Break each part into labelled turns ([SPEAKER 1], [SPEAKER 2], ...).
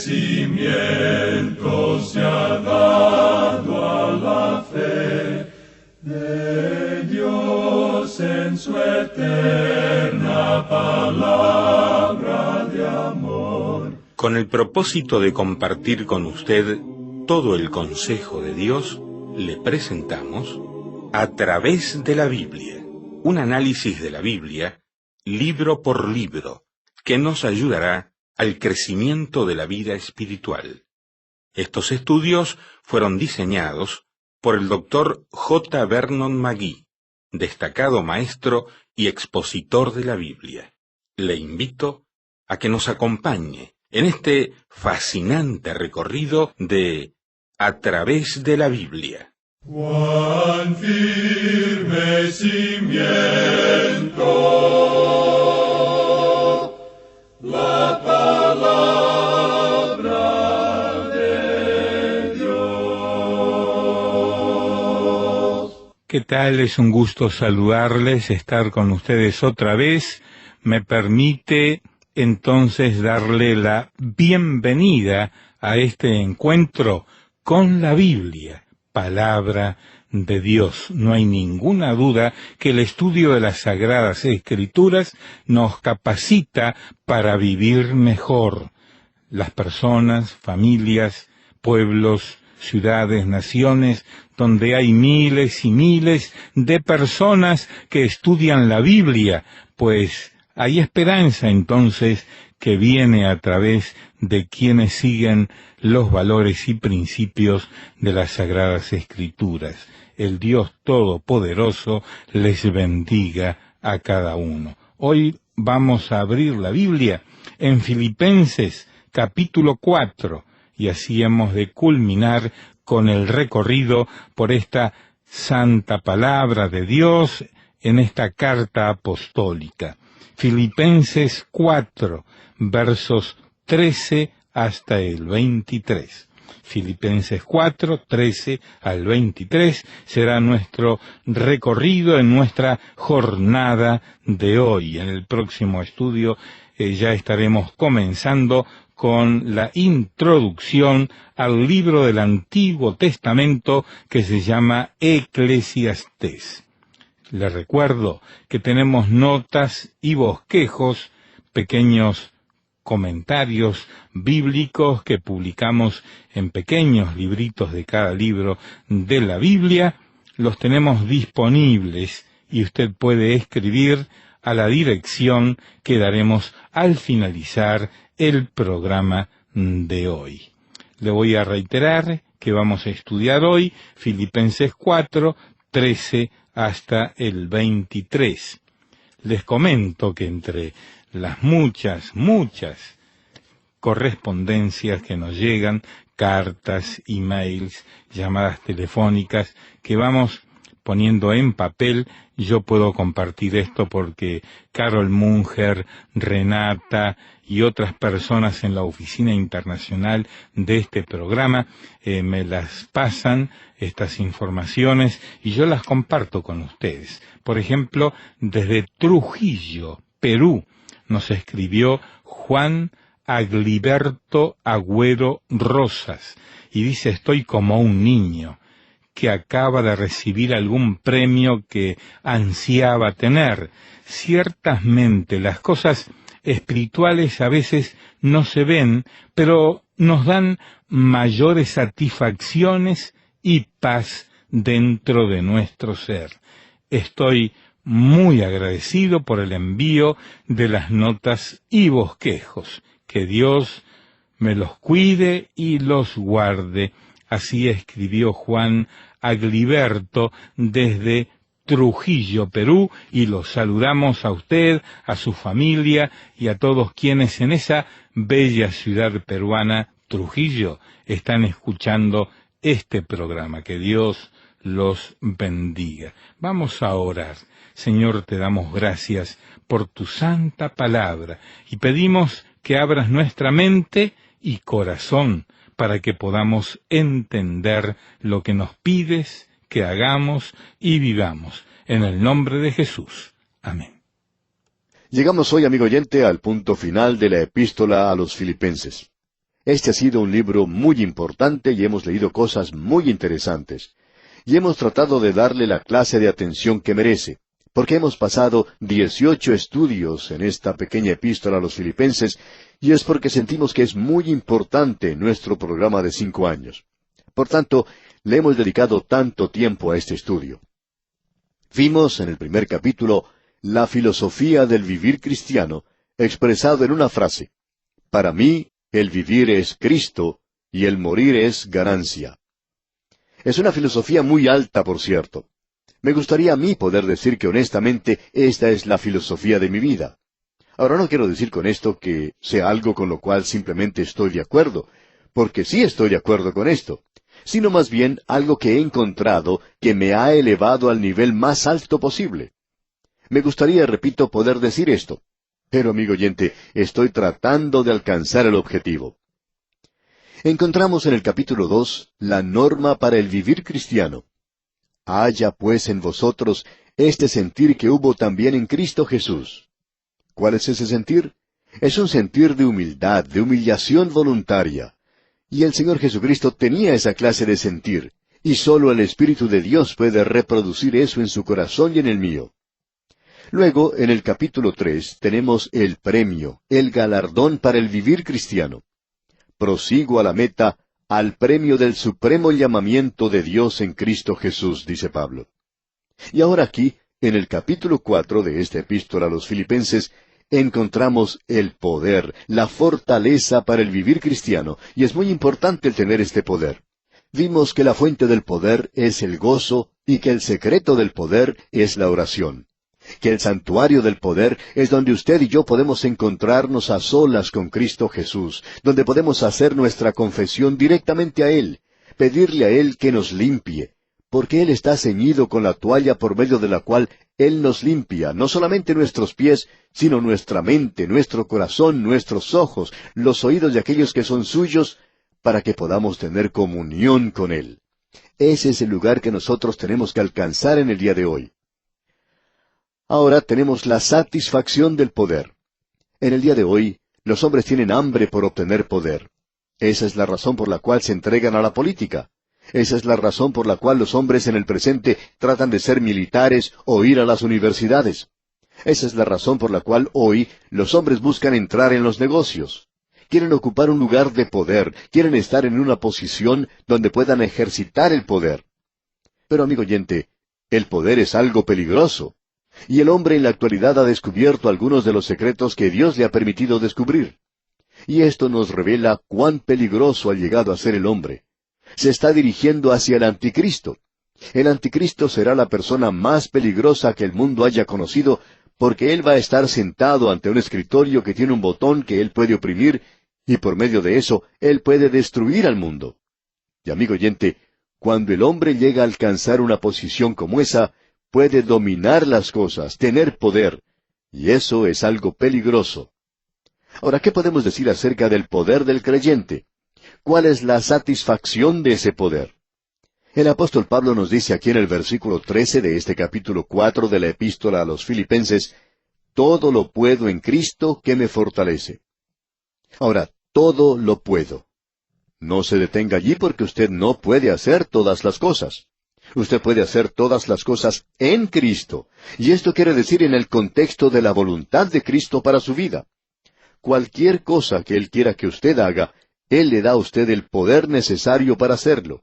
[SPEAKER 1] cimiento se ha dado a la fe de Dios en su eterna palabra de amor.
[SPEAKER 2] Con el propósito de compartir con usted todo el consejo de Dios, le presentamos A través de la Biblia, un análisis de la Biblia, libro por libro, que nos ayudará al crecimiento de la vida espiritual. Estos estudios fueron diseñados por el Dr. J. Vernon McGee, destacado maestro y expositor de la Biblia. Le invito a que nos acompañe en este fascinante recorrido de A través de la Biblia.
[SPEAKER 1] Cuán firme cimiento la palabra de Dios.
[SPEAKER 3] ¿Qué tal? Es un gusto saludarles, estar con ustedes otra vez. Me permite entonces darle la bienvenida a este encuentro con la Biblia, palabra de Dios. No hay ninguna duda que el estudio de las Sagradas Escrituras nos capacita para vivir mejor. Las personas, familias, pueblos, ciudades, naciones, donde hay miles y miles de personas que estudian la Biblia, pues hay esperanza entonces que viene a través de quienes siguen los valores y principios de las Sagradas Escrituras. El Dios Todopoderoso les bendiga a cada uno. Hoy vamos a abrir la Biblia en Filipenses capítulo 4 y así hemos de culminar con el recorrido por esta santa palabra de Dios en esta carta apostólica. Filipenses 4, versos 13 hasta el 23. Filipenses 4, 13 al 23 será nuestro recorrido en nuestra jornada de hoy. En el próximo estudio ya estaremos comenzando con la introducción al libro del Antiguo Testamento que se llama Eclesiastés. Les recuerdo que tenemos notas y bosquejos, pequeños comentarios bíblicos que publicamos en pequeños libritos de cada libro de la Biblia. Los tenemos disponibles y usted puede escribir a la dirección que daremos al finalizar el programa de hoy. Le voy a reiterar que vamos a estudiar hoy Filipenses 4, 13 hasta el 23. Les comento que entre las muchas correspondencias que nos llegan, cartas, emails, llamadas telefónicas, que vamos poniendo en papel, yo puedo compartir esto porque Carol Munger, Renata y otras personas en la oficina internacional de este programa me las pasan, estas informaciones, y yo las comparto con ustedes. Por ejemplo, desde Trujillo, Perú, nos escribió Juan Agliberto Agüero Rosas, y dice: estoy como un niño que acaba de recibir algún premio que ansiaba tener. Ciertamente las cosas espirituales a veces no se ven, pero nos dan mayores satisfacciones y paz dentro de nuestro ser. Estoy muy agradecido por el envío de las notas y bosquejos. Que Dios me los cuide y los guarde. Así escribió Juan Agliberto desde Trujillo, Perú, y los saludamos a usted, a su familia y a todos quienes en esa bella ciudad peruana, Trujillo, están escuchando este programa. Que Dios los bendiga. Vamos a orar. Señor, te damos gracias por tu santa palabra y pedimos que abras nuestra mente y corazón para que podamos entender lo que nos pides que hagamos y vivamos. En el nombre de Jesús. Amén.
[SPEAKER 4] Llegamos hoy, amigo oyente, al punto final de la epístola a los Filipenses. Este ha sido un libro muy importante y hemos leído cosas muy interesantes. Y hemos tratado de darle la clase de atención que merece, porque hemos pasado 18 estudios en esta pequeña epístola a los Filipenses, y es porque sentimos que es muy importante en nuestro programa de 5 años. Por tanto, le hemos dedicado tanto tiempo a este estudio. Vimos en el primer capítulo la filosofía del vivir cristiano, expresado en una frase: para mí, el vivir es Cristo y el morir es ganancia. Es una filosofía muy alta, por cierto. Me gustaría a mí poder decir que honestamente esta es la filosofía de mi vida. Ahora, no quiero decir con esto que sea algo con lo cual simplemente estoy de acuerdo, porque sí estoy de acuerdo con esto, sino más bien algo que he encontrado que me ha elevado al nivel más alto posible. Me gustaría, repito, poder decir esto, pero, amigo oyente, estoy tratando de alcanzar el objetivo. Encontramos en el capítulo 2 la norma para el vivir cristiano. Haya pues en vosotros este sentir que hubo también en Cristo Jesús. ¿Cuál es ese sentir? Es un sentir de humildad, de humillación voluntaria. Y el Señor Jesucristo tenía esa clase de sentir, y sólo el Espíritu de Dios puede reproducir eso en su corazón y en el mío. Luego, en el capítulo 3, tenemos el premio, el galardón para el vivir cristiano. Prosigo a la meta, al premio del supremo llamamiento de Dios en Cristo Jesús, dice Pablo. Y ahora aquí, en el capítulo 4 de esta epístola a los Filipenses, encontramos el poder, la fortaleza para el vivir cristiano, y es muy importante el tener este poder. Vimos que la fuente del poder es el gozo, y que el secreto del poder es la oración. Que el santuario del poder es donde usted y yo podemos encontrarnos a solas con Cristo Jesús, donde podemos hacer nuestra confesión directamente a Él, pedirle a Él que nos limpie, porque Él está ceñido con la toalla por medio de la cual Él nos limpia, no solamente nuestros pies, sino nuestra mente, nuestro corazón, nuestros ojos, los oídos de aquellos que son suyos, para que podamos tener comunión con Él. Ese es el lugar que nosotros tenemos que alcanzar en el día de hoy. Ahora tenemos la satisfacción del poder. En el día de hoy, los hombres tienen hambre por obtener poder. Esa es la razón por la cual se entregan a la política. Esa es la razón por la cual los hombres en el presente tratan de ser militares o ir a las universidades. Esa es la razón por la cual hoy los hombres buscan entrar en los negocios. Quieren ocupar un lugar de poder, quieren estar en una posición donde puedan ejercitar el poder. Pero, amigo oyente, el poder es algo peligroso. Y el hombre en la actualidad ha descubierto algunos de los secretos que Dios le ha permitido descubrir. Y esto nos revela cuán peligroso ha llegado a ser el hombre. Se está dirigiendo hacia el anticristo. El anticristo será la persona más peligrosa que el mundo haya conocido, porque él va a estar sentado ante un escritorio que tiene un botón que él puede oprimir, y por medio de eso él puede destruir al mundo. Y amigo oyente, cuando el hombre llega a alcanzar una posición como esa, puede dominar las cosas, tener poder, y eso es algo peligroso. Ahora, ¿qué podemos decir acerca del poder del creyente? ¿Cuál es la satisfacción de ese poder? El apóstol Pablo nos dice aquí en el versículo 13 de este capítulo 4 de la epístola a los Filipenses: todo lo puedo en Cristo que me fortalece. Ahora, todo lo puedo. No se detenga allí porque usted no puede hacer todas las cosas. Usted puede hacer todas las cosas en Cristo, y esto quiere decir en el contexto de la voluntad de Cristo para su vida. Cualquier cosa que Él quiera que usted haga, Él le da a usted el poder necesario para hacerlo.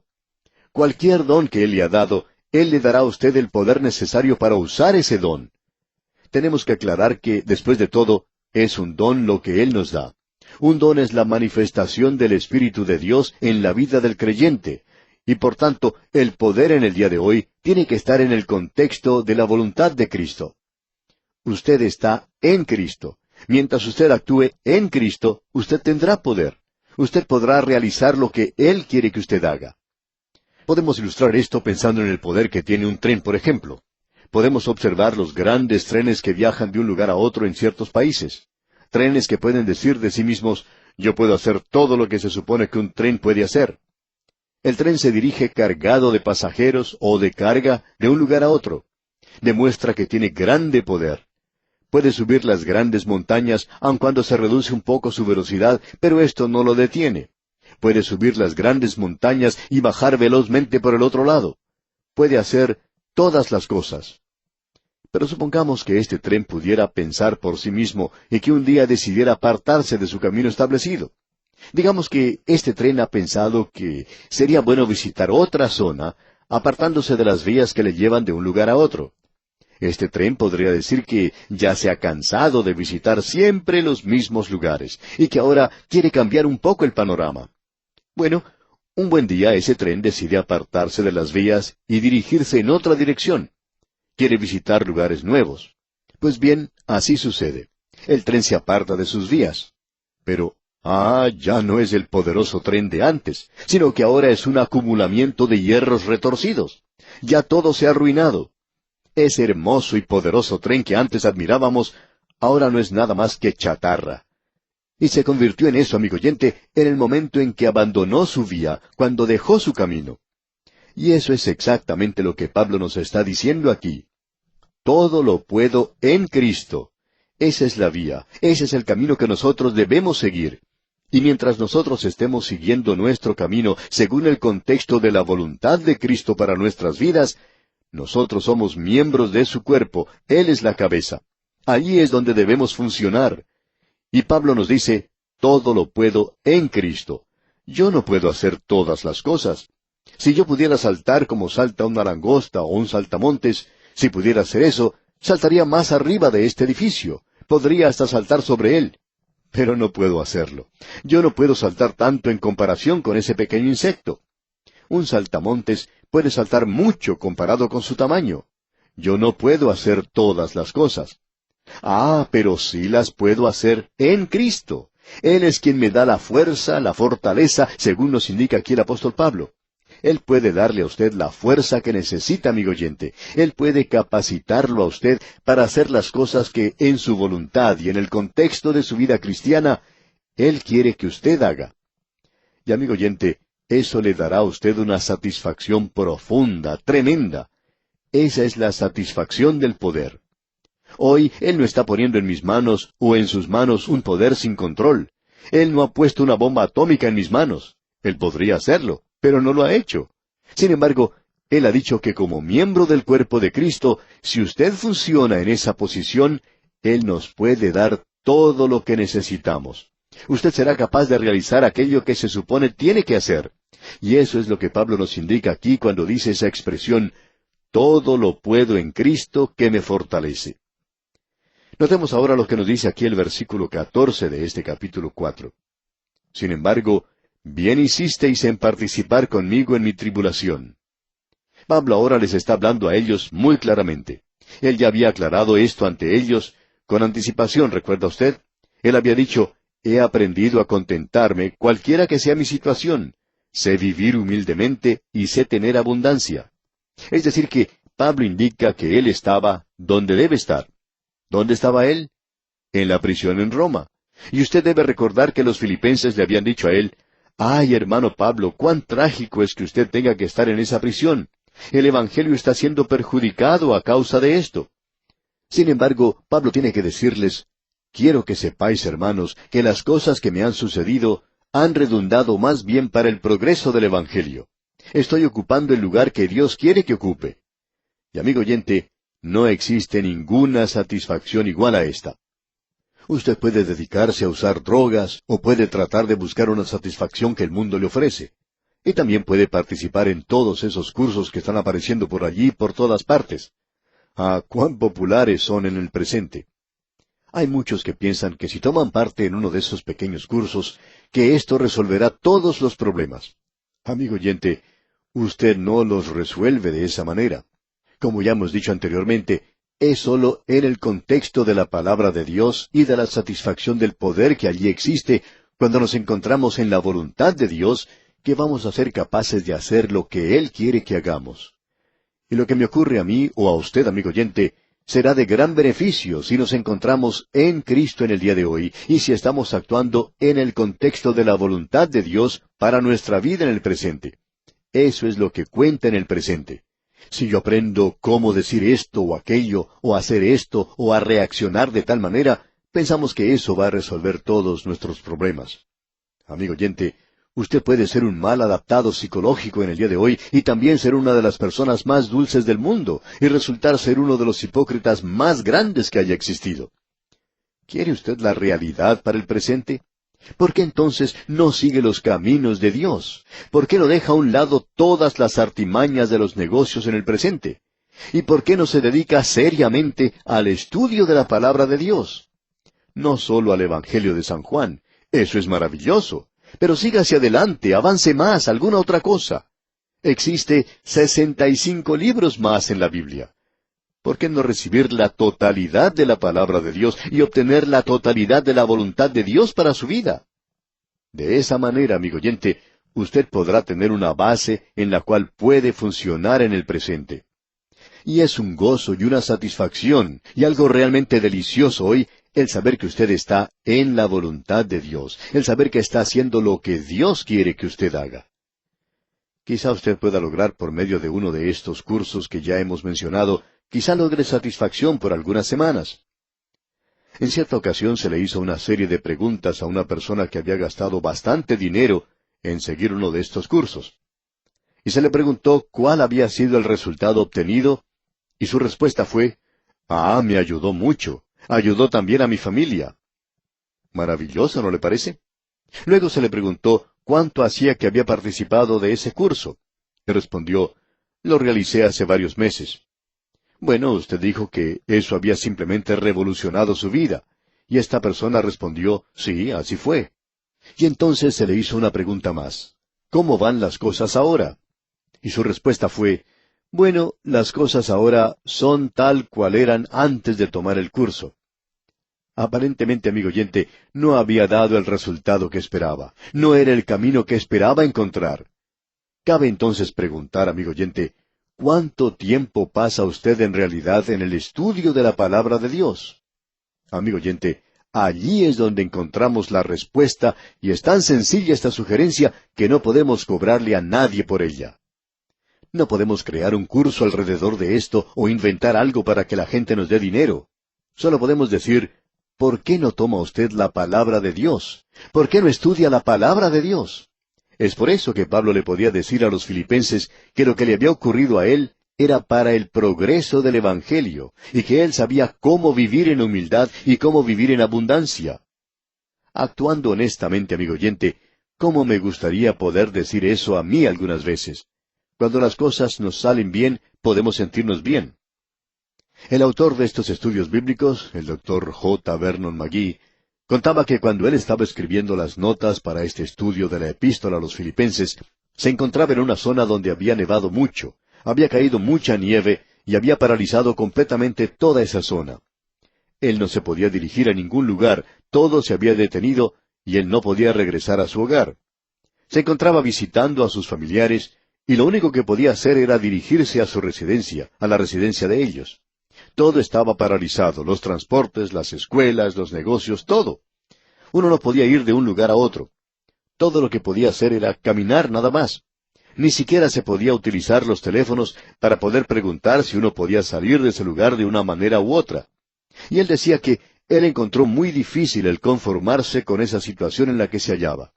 [SPEAKER 4] Cualquier don que Él le ha dado, Él le dará a usted el poder necesario para usar ese don. Tenemos que aclarar que, después de todo, es un don lo que Él nos da. Un don es la manifestación del Espíritu de Dios en la vida del creyente, y por tanto, el poder en el día de hoy tiene que estar en el contexto de la voluntad de Cristo. Usted está en Cristo. Mientras usted actúe en Cristo, usted tendrá poder. Usted podrá realizar lo que Él quiere que usted haga. Podemos ilustrar esto pensando en el poder que tiene un tren, por ejemplo. Podemos observar los grandes trenes que viajan de un lugar a otro en ciertos países. Trenes que pueden decir de sí mismos: yo puedo hacer todo lo que se supone que un tren puede hacer. El tren se dirige cargado de pasajeros o de carga de un lugar a otro. Demuestra que tiene grande poder. Puede subir las grandes montañas, aun cuando se reduce un poco su velocidad, pero esto no lo detiene. Puede subir las grandes montañas y bajar velozmente por el otro lado. Puede hacer todas las cosas. Pero supongamos que este tren pudiera pensar por sí mismo y que un día decidiera apartarse de su camino establecido. Digamos que este tren ha pensado que sería bueno visitar otra zona, apartándose de las vías que le llevan de un lugar a otro. Este tren podría decir que ya se ha cansado de visitar siempre los mismos lugares y que ahora quiere cambiar un poco el panorama. Bueno, un buen día ese tren decide apartarse de las vías y dirigirse en otra dirección. Quiere visitar lugares nuevos. Pues bien, así sucede. El tren se aparta de sus vías. Pero, ya no es el poderoso tren de antes, sino que ahora es un acumulamiento de hierros retorcidos. Ya todo se ha arruinado. Ese hermoso y poderoso tren que antes admirábamos, ahora no es nada más que chatarra. Y se convirtió en eso, amigo oyente, en el momento en que abandonó su vía, cuando dejó su camino. Y eso es exactamente lo que Pablo nos está diciendo aquí. Todo lo puedo en Cristo. Esa es la vía, ese es el camino que nosotros debemos seguir. Y mientras nosotros estemos siguiendo nuestro camino según el contexto de la voluntad de Cristo para nuestras vidas, nosotros somos miembros de su cuerpo, Él es la cabeza. Allí es donde debemos funcionar. Y Pablo nos dice, todo lo puedo en Cristo. Yo no puedo hacer todas las cosas. Si yo pudiera saltar como salta una langosta o un saltamontes, si pudiera hacer eso, saltaría más arriba de este edificio. Podría hasta saltar sobre él. Pero no puedo hacerlo. Yo no puedo saltar tanto en comparación con ese pequeño insecto. Un saltamontes puede saltar mucho comparado con su tamaño. Yo no puedo hacer todas las cosas. Pero sí las puedo hacer en Cristo. Él es quien me da la fuerza, la fortaleza, según nos indica aquí el apóstol Pablo. Él puede darle a usted la fuerza que necesita, amigo oyente. Él puede capacitarlo a usted para hacer las cosas que en su voluntad y en el contexto de su vida cristiana, Él quiere que usted haga. Y amigo oyente, eso le dará a usted una satisfacción profunda, tremenda. Esa es la satisfacción del poder. Hoy Él no está poniendo en mis manos o en sus manos un poder sin control. Él no ha puesto una bomba atómica en mis manos. Él podría hacerlo, pero no lo ha hecho. Sin embargo, Él ha dicho que como miembro del cuerpo de Cristo, si usted funciona en esa posición, Él nos puede dar todo lo que necesitamos. Usted será capaz de realizar aquello que se supone tiene que hacer. Y eso es lo que Pablo nos indica aquí cuando dice esa expresión, todo lo puedo en Cristo que me fortalece. Notemos ahora lo que nos dice aquí el versículo 14 de este capítulo 4. Sin embargo, bien hicisteis en participar conmigo en mi tribulación. Pablo ahora les está hablando a ellos muy claramente. Él ya había aclarado esto ante ellos con anticipación, ¿recuerda usted? Él había dicho, he aprendido a contentarme cualquiera que sea mi situación. Sé vivir humildemente y sé tener abundancia. Es decir que Pablo indica que él estaba donde debe estar. ¿Dónde estaba él? En la prisión en Roma. Y usted debe recordar que los filipenses le habían dicho a él, ¡ay, hermano Pablo, cuán trágico es que usted tenga que estar en esa prisión! El Evangelio está siendo perjudicado a causa de esto. Sin embargo, Pablo tiene que decirles, quiero que sepáis, hermanos, que las cosas que me han sucedido han redundado más bien para el progreso del Evangelio. Estoy ocupando el lugar que Dios quiere que ocupe. Y amigo oyente, no existe ninguna satisfacción igual a esta. Usted puede dedicarse a usar drogas o puede tratar de buscar una satisfacción que el mundo le ofrece. Y también puede participar en todos esos cursos que están apareciendo por allí y por todas partes. Cuán populares son en el presente. Hay muchos que piensan que si toman parte en uno de esos pequeños cursos, que esto resolverá todos los problemas. Amigo oyente, usted no los resuelve de esa manera. Como ya hemos dicho anteriormente, es sólo en el contexto de la palabra de Dios y de la satisfacción del poder que allí existe, cuando nos encontramos en la voluntad de Dios, que vamos a ser capaces de hacer lo que Él quiere que hagamos. Y lo que me ocurre a mí o a usted, amigo oyente, será de gran beneficio si nos encontramos en Cristo en el día de hoy y si estamos actuando en el contexto de la voluntad de Dios para nuestra vida en el presente. Eso es lo que cuenta en el presente. Si yo aprendo cómo decir esto o aquello, o hacer esto, o a reaccionar de tal manera, pensamos que eso va a resolver todos nuestros problemas. Amigo oyente, usted puede ser un mal adaptado psicológico en el día de hoy y también ser una de las personas más dulces del mundo y resultar ser uno de los hipócritas más grandes que haya existido. ¿Quiere usted la realidad para el presente? ¿Por qué entonces no sigue los caminos de Dios? ¿Por qué no deja a un lado todas las artimañas de los negocios en el presente? ¿Y por qué no se dedica seriamente al estudio de la palabra de Dios? No solo al Evangelio de San Juan, eso es maravilloso, pero siga hacia adelante, avance más, alguna otra cosa. Existe 65 libros más en la Biblia. ¿Por qué no recibir la totalidad de la palabra de Dios y obtener la totalidad de la voluntad de Dios para su vida? De esa manera, amigo oyente, usted podrá tener una base en la cual puede funcionar en el presente. Y es un gozo y una satisfacción y algo realmente delicioso hoy el saber que usted está en la voluntad de Dios, el saber que está haciendo lo que Dios quiere que usted haga. Quizá usted pueda lograr por medio de uno de estos cursos que ya hemos mencionado, quizá logre satisfacción por algunas semanas. En cierta ocasión se le hizo una serie de preguntas a una persona que había gastado bastante dinero en seguir uno de estos cursos. Y se le preguntó cuál había sido el resultado obtenido, y su respuesta fue, me ayudó mucho, ayudó también a mi familia. Maravilloso, ¿no le parece? Luego se le preguntó cuánto hacía que había participado de ese curso. Y respondió, lo realicé hace varios meses. Bueno, usted dijo que eso había simplemente revolucionado su vida. Y esta persona respondió, sí, así fue. Y entonces se le hizo una pregunta más. ¿Cómo van las cosas ahora? Y su respuesta fue, bueno, las cosas ahora son tal cual eran antes de tomar el curso. Aparentemente, amigo oyente, no había dado el resultado que esperaba. No era el camino que esperaba encontrar. Cabe entonces preguntar, amigo oyente, ¿cuánto tiempo pasa usted en realidad en el estudio de la palabra de Dios? Amigo oyente, allí es donde encontramos la respuesta y es tan sencilla esta sugerencia que no podemos cobrarle a nadie por ella. No podemos crear un curso alrededor de esto o inventar algo para que la gente nos dé dinero. Solo podemos decir, ¿por qué no toma usted la palabra de Dios? ¿Por qué no estudia la palabra de Dios? Es por eso que Pablo le podía decir a los filipenses que lo que le había ocurrido a él era para el progreso del Evangelio, y que él sabía cómo vivir en humildad y cómo vivir en abundancia. Actuando honestamente, amigo oyente, ¿cómo me gustaría poder decir eso a mí algunas veces? Cuando las cosas nos salen bien, podemos sentirnos bien. El autor de estos estudios bíblicos, el Dr. J. Vernon McGee, contaba que cuando él estaba escribiendo las notas para este estudio de la epístola a los filipenses, se encontraba en una zona donde había nevado mucho, había caído mucha nieve y había paralizado completamente toda esa zona. Él no se podía dirigir a ningún lugar, todo se había detenido y él no podía regresar a su hogar. Se encontraba visitando a sus familiares y lo único que podía hacer era dirigirse a su residencia, a la residencia de ellos. Todo estaba paralizado, los transportes, las escuelas, los negocios, todo. Uno no podía ir de un lugar a otro. Todo lo que podía hacer era caminar nada más. Ni siquiera se podía utilizar los teléfonos para poder preguntar si uno podía salir de ese lugar de una manera u otra. Y él decía que él encontró muy difícil el conformarse con esa situación en la que se hallaba.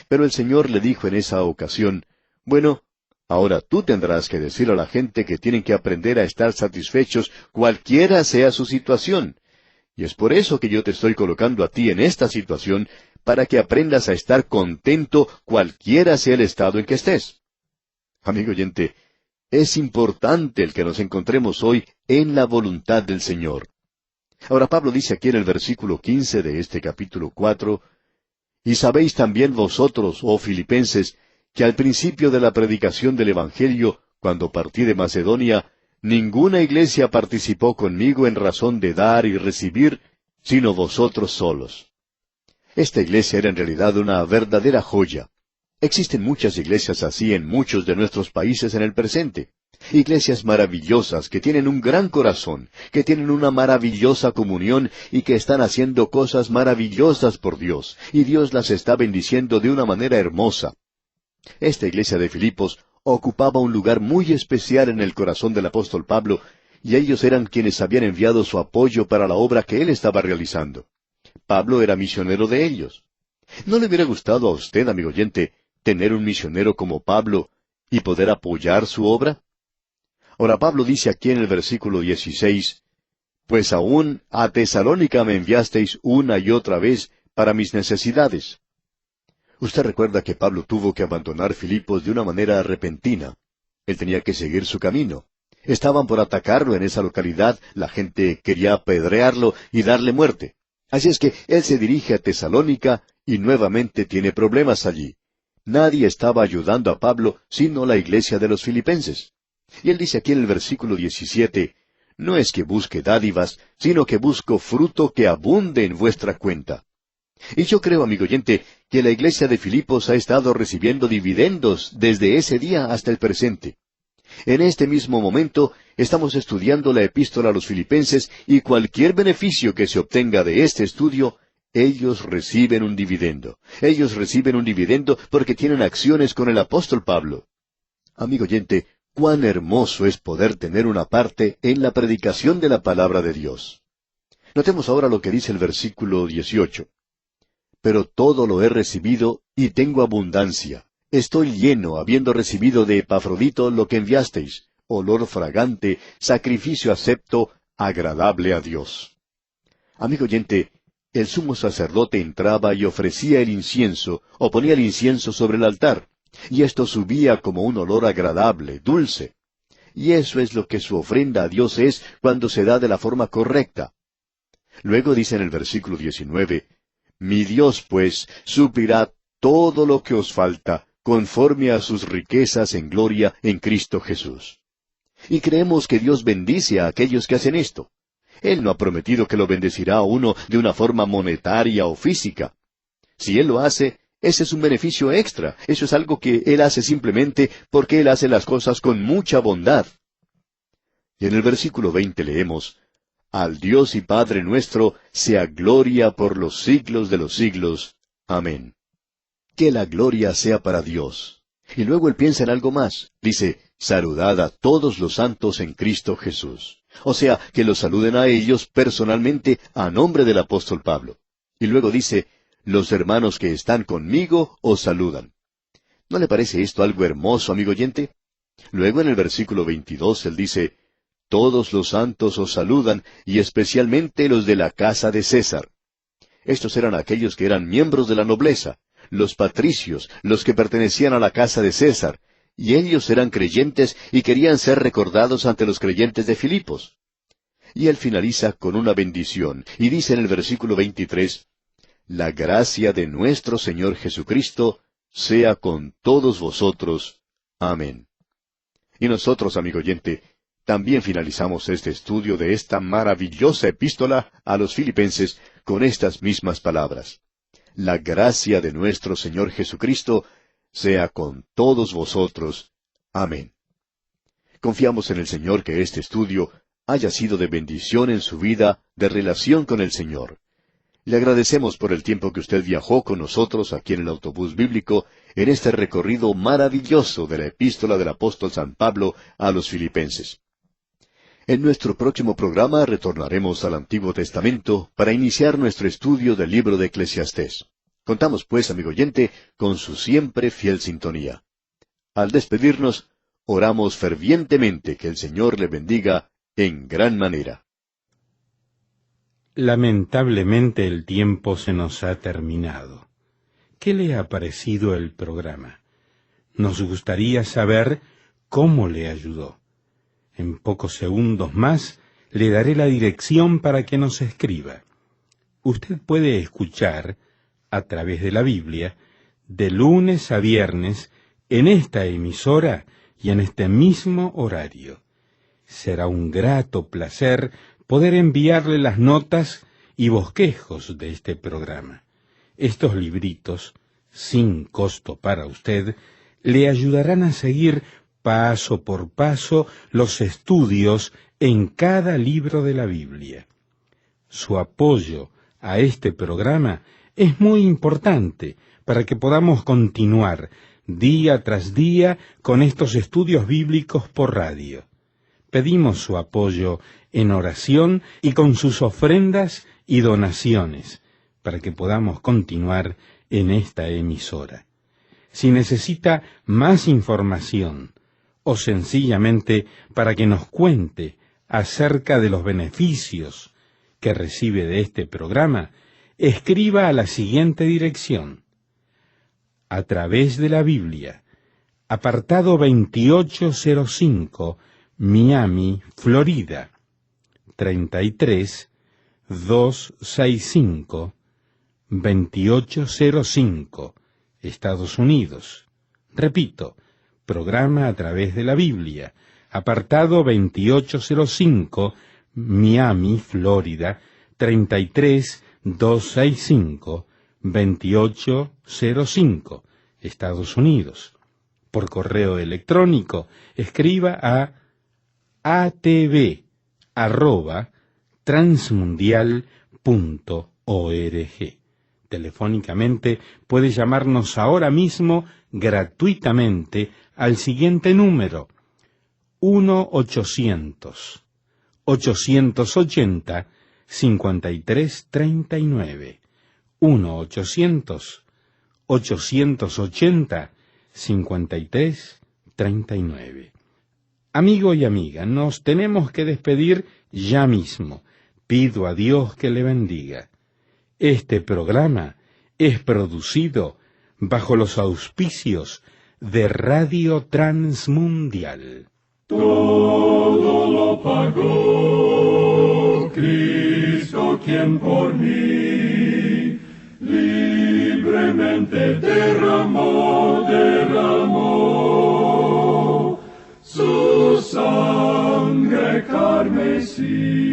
[SPEAKER 4] Pero el Señor le dijo en esa ocasión, bueno, ahora tú tendrás que decir a la gente que tienen que aprender a estar satisfechos cualquiera sea su situación. Y es por eso que yo te estoy colocando a ti en esta situación, para que aprendas a estar contento cualquiera sea el estado en que estés. Amigo oyente, es importante el que nos encontremos hoy en la voluntad del Señor. Ahora Pablo dice aquí en el versículo 15 de este capítulo 4, «Y sabéis también vosotros, oh filipenses, que al principio de la predicación del Evangelio, cuando partí de Macedonia, ninguna iglesia participó conmigo en razón de dar y recibir, sino vosotros solos». Esta iglesia era en realidad una verdadera joya. Existen muchas iglesias así en muchos de nuestros países en el presente. Iglesias maravillosas que tienen un gran corazón, que tienen una maravillosa comunión y que están haciendo cosas maravillosas por Dios, y Dios las está bendiciendo de una manera hermosa. Esta iglesia de Filipos ocupaba un lugar muy especial en el corazón del apóstol Pablo, y ellos eran quienes habían enviado su apoyo para la obra que él estaba realizando. Pablo era misionero de ellos. ¿No le hubiera gustado a usted, amigo oyente, tener un misionero como Pablo y poder apoyar su obra? Ahora Pablo dice aquí en el versículo 16, «Pues aún a Tesalónica me enviasteis una y otra vez para mis necesidades». Usted recuerda que Pablo tuvo que abandonar Filipos de una manera repentina. Él tenía que seguir su camino. Estaban por atacarlo en esa localidad, la gente quería apedrearlo y darle muerte. Así es que él se dirige a Tesalónica y nuevamente tiene problemas allí. Nadie estaba ayudando a Pablo sino la iglesia de los filipenses. Y él dice aquí en el versículo 17, «No es que busque dádivas, sino que busco fruto que abunde en vuestra cuenta». Y yo creo, amigo oyente, que la iglesia de Filipos ha estado recibiendo dividendos desde ese día hasta el presente. En este mismo momento estamos estudiando la epístola a los filipenses y cualquier beneficio que se obtenga de este estudio, ellos reciben un dividendo. Ellos reciben un dividendo porque tienen acciones con el apóstol Pablo. Amigo oyente, cuán hermoso es poder tener una parte en la predicación de la palabra de Dios. Notemos ahora lo que dice el versículo 18. «Pero todo lo he recibido y tengo abundancia. Estoy lleno, habiendo recibido de Epafrodito lo que enviasteis, olor fragante, sacrificio acepto, agradable a Dios». Amigo oyente, el sumo sacerdote entraba y ofrecía el incienso, o ponía el incienso sobre el altar, y esto subía como un olor agradable, dulce. Y eso es lo que su ofrenda a Dios es cuando se da de la forma correcta. Luego dice en el versículo 19, «Mi Dios, pues, suplirá todo lo que os falta, conforme a sus riquezas en gloria en Cristo Jesús». Y creemos que Dios bendice a aquellos que hacen esto. Él no ha prometido que lo bendecirá a uno de una forma monetaria o física. Si Él lo hace, ese es un beneficio extra. Eso es algo que Él hace simplemente porque Él hace las cosas con mucha bondad. Y en el versículo 20 leemos, «Al Dios y Padre nuestro sea gloria por los siglos de los siglos. Amén». Que la gloria sea para Dios. Y luego él piensa en algo más. Dice, «Saludad a todos los santos en Cristo Jesús». O sea, que los saluden a ellos personalmente a nombre del apóstol Pablo. Y luego dice, «Los hermanos que están conmigo os saludan». ¿No le parece esto algo hermoso, amigo oyente? Luego en el versículo 22 él dice, «Todos los santos os saludan, y especialmente los de la casa de César». Estos eran aquellos que eran miembros de la nobleza, los patricios, los que pertenecían a la casa de César, y ellos eran creyentes y querían ser recordados ante los creyentes de Filipos. Y él finaliza con una bendición, y dice en el versículo 23, «La gracia de nuestro Señor Jesucristo sea con todos vosotros. Amén». Y nosotros, amigo oyente, también finalizamos este estudio de esta maravillosa epístola a los filipenses con estas mismas palabras. La gracia de nuestro Señor Jesucristo sea con todos vosotros. Amén. Confiamos en el Señor que este estudio haya sido de bendición en su vida, de relación con el Señor. Le agradecemos por el tiempo que usted viajó con nosotros aquí en el autobús bíblico, en este recorrido maravilloso de la epístola del apóstol San Pablo a los filipenses. En nuestro próximo programa retornaremos al Antiguo Testamento para iniciar nuestro estudio del libro de Eclesiastés. Contamos pues, amigo oyente, con su siempre fiel sintonía. Al despedirnos, oramos fervientemente que el Señor le bendiga en gran manera.
[SPEAKER 3] Lamentablemente el tiempo se nos ha terminado. ¿Qué le ha parecido el programa? Nos gustaría saber cómo le ayudó. En pocos segundos más le daré la dirección para que nos escriba. Usted puede escuchar, a través de la Biblia, de lunes a viernes, en esta emisora y en este mismo horario. Será un grato placer poder enviarle las notas y bosquejos de este programa. Estos libritos, sin costo para usted, le ayudarán a seguir paso por paso los estudios en cada libro de la Biblia. Su apoyo a este programa es muy importante para que podamos continuar día tras día con estos estudios bíblicos por radio. Pedimos su apoyo en oración y con sus ofrendas y donaciones para que podamos continuar en esta emisora. Si necesita más información o sencillamente para que nos cuente acerca de los beneficios que recibe de este programa, escriba a la siguiente dirección: A través de la Biblia, apartado 2805, Miami, Florida, 33265, 2805, Estados Unidos. Repito, programa A través de la Biblia, apartado 2805, Miami, Florida, 33265, 2805, Estados Unidos. Por correo electrónico, escriba a atv@transmundial.org. Telefónicamente puede llamarnos ahora mismo gratuitamente al siguiente número: 1-800-880-5339. 1-800-880-5339. Amigo y amiga, nos tenemos que despedir ya mismo. Pido a Dios que le bendiga. Este programa es producido bajo los auspicios de Radio Transmundial.
[SPEAKER 1] Todo lo pagó Cristo, quien por mí libremente derramó su sangre carmesí.